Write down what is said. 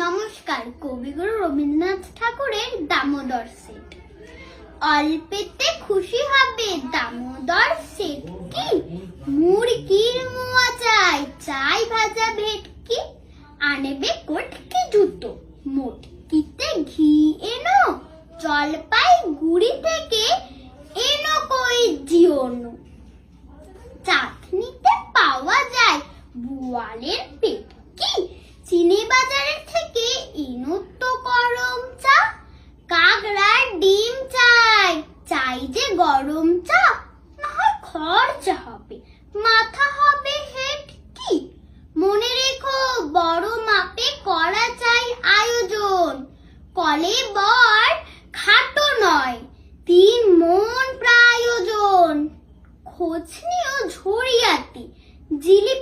নমস্কার। কবিগুরু রবীন্দ্রনাথ ঠাকুরের দামোদর সেট। অল্পেতে খুশি হবে দামোদর সেট কি? মুরগির মোয়া চাই, চাই ভাজা ভেটকি, আনবে কটকি জুতো, মোটকিতে ঘি এনো, জলপাই গুড়ি থেকে এনো কই জিওনো। চাটনিতে পাওয়া যায় বোয়ালের পেটকি, চিনি বাজারের থেকে এনো তো গরম চা, কাকড়ার ডিম চাই, চাই যে গরম চা, না হয় খরচা হবে, মাথা হবে হেটকি। মনে রেখো বড় মাপে করা চাই আয়োজন, কলে বর খাটো নয়, 3 মণ প্রয়োজন। খোঁজ নিও ঝরিয়াতে, জিলিপি